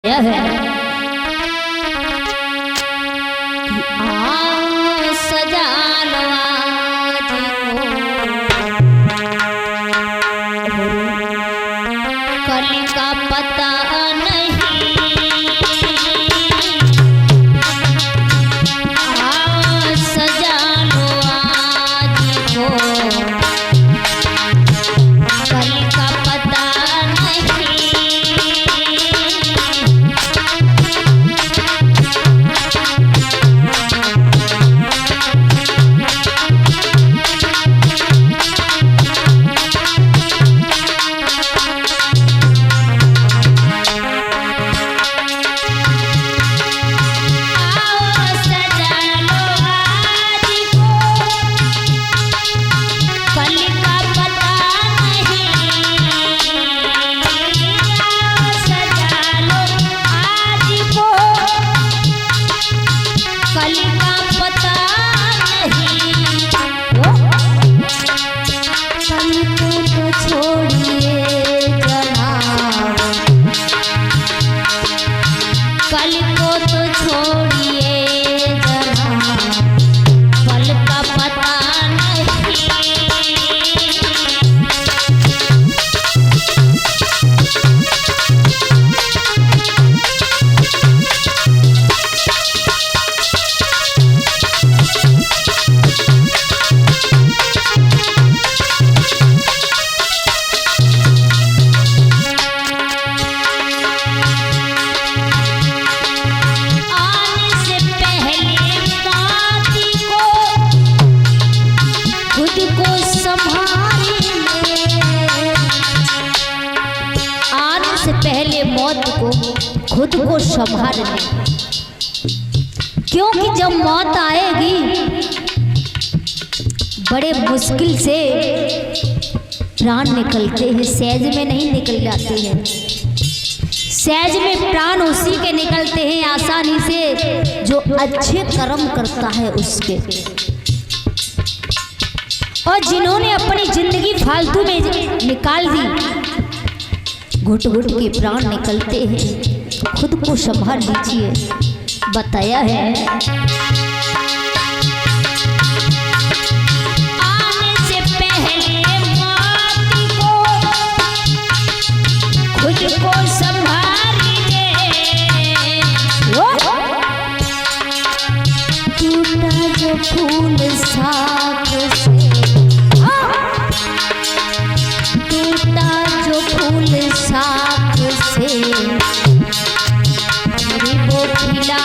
है सजा लो आज को कल का पता नहीं। सजा लो आज को कल का पता नहीं। कल को तो छोड़िए जना, कल का पता नहीं। पहले मौत को खुद को संभाल ले, क्योंकि जब मौत आएगी बड़े मुश्किल से प्राण निकलते हैं, सहज में नहीं निकल जाते हैं। सहज में प्राण उसी के निकलते हैं आसानी से जो अच्छे कर्म करता है उसके। और जिन्होंने अपनी जिंदगी फालतू में निकाल दी, घुट घुट के प्राण निकलते हैं। खुद को संभाल लीजिए, बताया है। आने से पहले मौत को खुद को संभालिए। टूटा जो फूल साथ से, साथ से मेरी वो खिला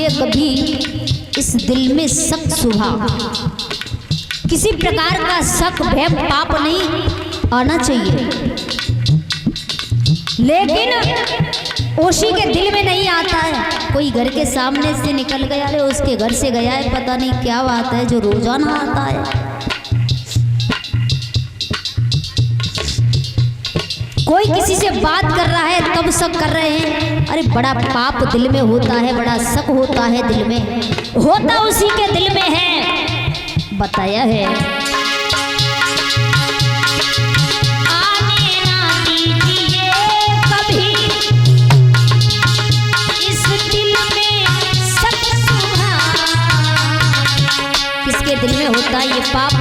कभी इस दिल में शक सुबह। किसी प्रकार का शक भय पाप नहीं आना चाहिए, लेकिन उसी के दिल में नहीं आता है। कोई घर के सामने से निकल गया है, उसके घर से गया है, पता नहीं क्या बात है जो रोजाना आता है। कोई किसी से बात कर रहा है तब शक कर रहे हैं। अरे बड़ा पाप दिल में होता है, बड़ा शक होता है दिल में, होता उसी के दिल में है, बताया है। आने ना दीजिए कभी इस दिल में शक सुबह। किसके दिल में होता है ये पाप?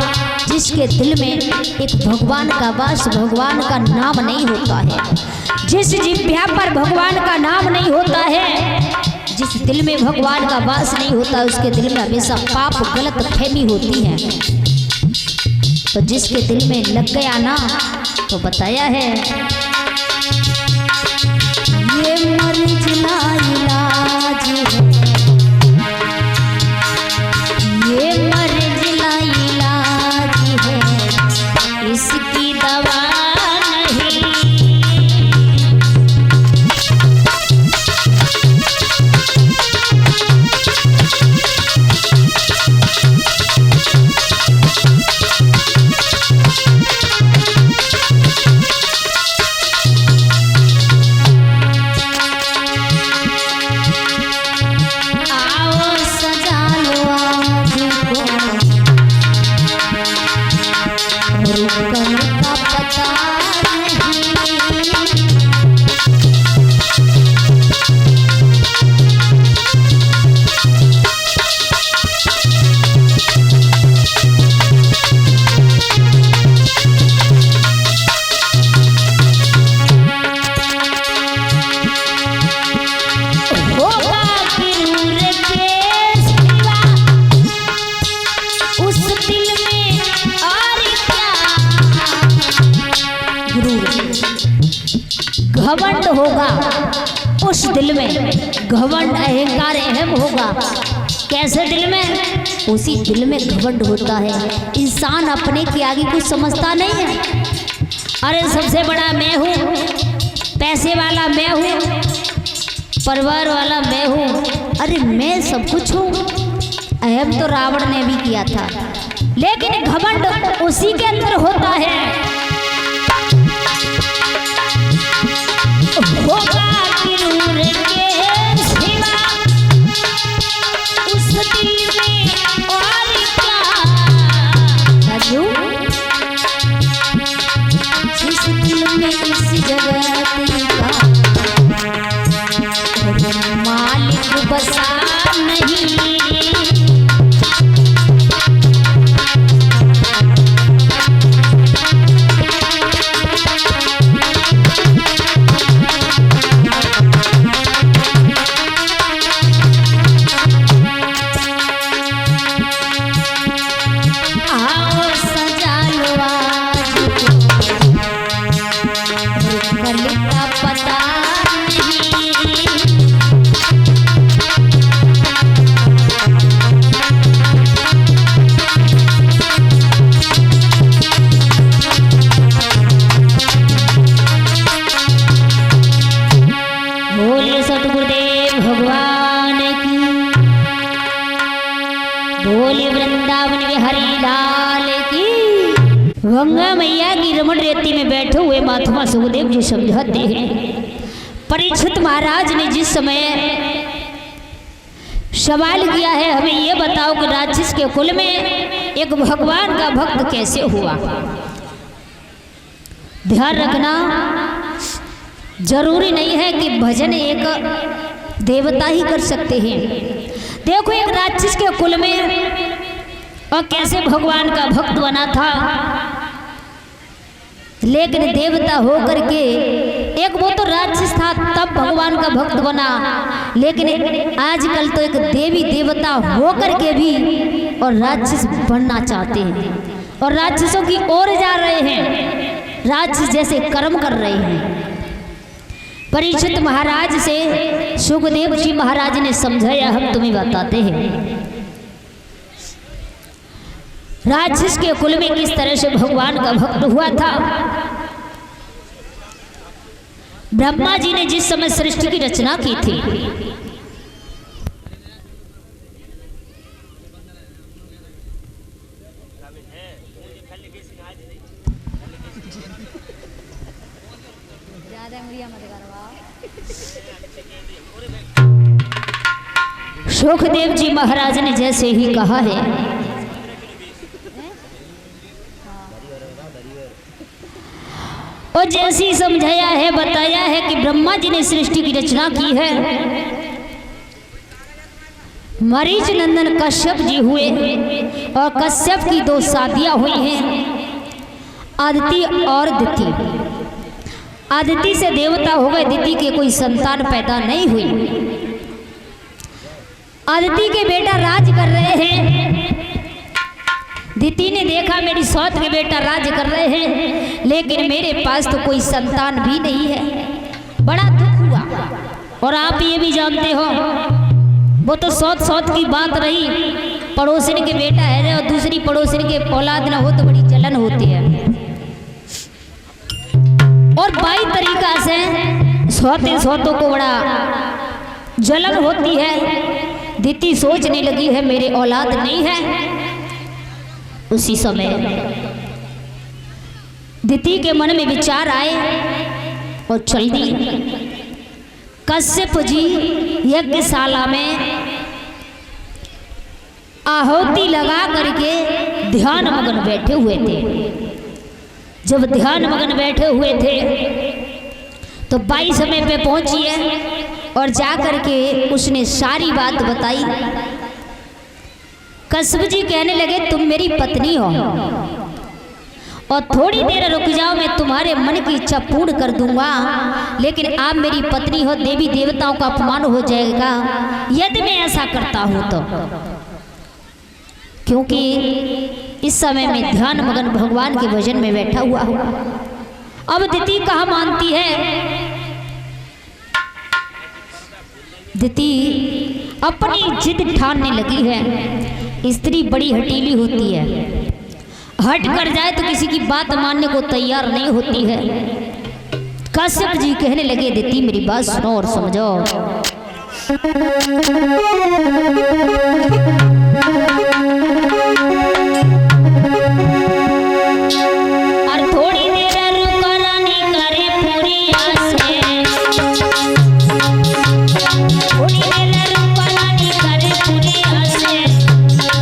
जिसके दिल में एक भगवान का वास, भगवान का नाम नहीं होता है। जिस जिह्वा पर भगवान का नाम नहीं होता है, जिस दिल में भगवान का वास नहीं होता, उसके दिल में हमेशा पाप गलत फहमी होती है। तो जिसके दिल में लग गया ना, तो बताया है ये मर्ज ना इलाज है। घमंड होगा, उस दिल में घमंड अहंकार अहम होगा। कैसे दिल में? उसी दिल में घमंड होता है। इंसान अपने के आगे कुछ समझता नहीं है। अरे सबसे बड़ा मैं हूँ, पैसे वाला मैं हूँ, परिवार वाला मैं हूँ। अरे मैं सब कुछ हूँ। अहम तो रावण ने भी किया था, लेकिन घमंड उसी के अंदर होता है। होगा किरूर के सिवा उस दिल में और क्या, जिस दिल में इस जगत का मालिक बसा नहीं। गंगा मैया की रमण रेती में बैठे हुए महात्मा सुखदेव जी समझाते हैं, परीक्षित महाराज ने जिस समय सवाल किया है, हमें ये बताओ कि राक्षस के कुल में एक भगवान का भक्त कैसे हुआ। ध्यान रखना, जरूरी नहीं है कि भजन एक देवता ही कर सकते हैं। देखो एक राक्षस के कुल में और कैसे भगवान का भक्त बना था, लेकिन देवता होकर के, एक वो तो राक्षस था तब भगवान का भक्त बना, लेकिन आजकल तो एक देवी देवता होकर के भी और राक्षस बनना चाहते हैं और राक्षसों की ओर जा रहे हैं, राक्षस जैसे कर्म कर रहे हैं। परीक्षित महाराज से सुखदेव जी महाराज ने समझाया, हम तुम्हें बताते हैं राक्षस के कुल में किस तरह से भगवान का भक्त हुआ था। ब्रह्मा जी ने जिस समय सृष्टि की रचना की थी, सुखदेव जी महाराज ने जैसे ही कहा है, और जैसे ही समझाया है, बताया है कि ब्रह्मा जी ने सृष्टि की रचना की है। मरीच नंदन कश्यप जी हुए और कश्यप की 2 शादियां हुई हैं, आदिति और दिति। आदिति से देवता हो गए, दिति के कोई संतान पैदा नहीं हुई। आदिति के बेटा राज कर रहे हैं, दिति ने देखा मेरी सौत के बेटा राज कर रहे हैं, लेकिन मेरे पास तो कोई संतान भी नहीं है। बड़ा दुख हुआ। और आप ये भी जानते हो, वो तो सौत की बात रही, पड़ोसिन के बेटा है और दूसरी पड़ोसिन के औलाद ना हो तो बड़ी जलन होती है। और बाई तरीका से सौतों को बड़ा जलन होती है। दिति सोचने लगी है मेरे औलाद नहीं है। उसी समय दिति के मन में विचार आए और चल दी। कश्यप जी यज्ञशाला में आहुति लगा करके ध्यान मगन बैठे हुए थे। जब ध्यान मगन बैठे हुए थे तो बाई समय पे पहुंची है और जाकर के उसने सारी बात बताई। कश्यप जी कहने लगे, तुम मेरी पत्नी हो और थोड़ी देर रुक जाओ, मैं तुम्हारे मन की इच्छा पूर्ण कर दूंगा, लेकिन आप मेरी पत्नी हो, देवी देवताओं का अपमान हो जाएगा यदि मैं ऐसा करता हूं तो। क्योंकि इस समय में ध्यान मगन भगवान के भजन में बैठा हुआ हूं। अब दिति कहाँ मानती है, दिति अपनी जिद ठानने लगी है। स्त्री बड़ी हटीली होती है, हट कर जाए तो किसी की बात मानने को तैयार नहीं होती है। कश्यप जी कहने लगे, दिति मेरी बात सुनो और समझो। और थोड़ी देर रुको रानी करे पूरी आसे, थोड़ी देर रुको रानी करे पूरी आसे,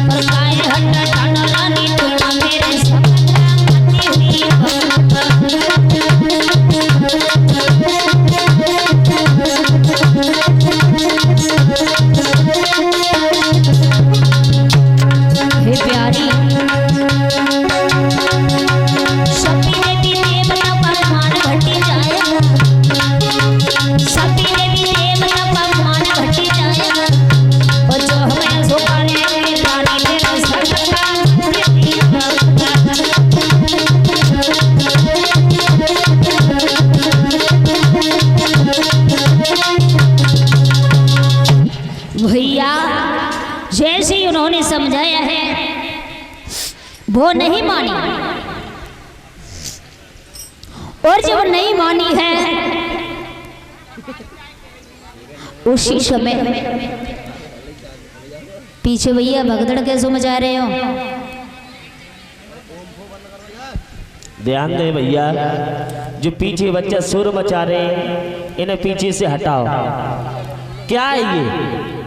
और काहे हट ठाना रानी तू मेरे सपना मती हुई हे प्यारी सपने भी देवता पकवान घटी जाएगा, सपने भी देवता पकवान घटी जाएगा, और जो हमें सुखाने के पानी तेरा सपना भैया जैसे ही उन्होंने समझाया है वो नहीं मानी, और जब नहीं मानी है उसी समय पीछे भैया भगदड़ कैसे मचा रहे हो? ध्यान दे भैया, जो पीछे बच्चा सुर मचा रहे इन्हें पीछे से हटाओ। क्या है ये?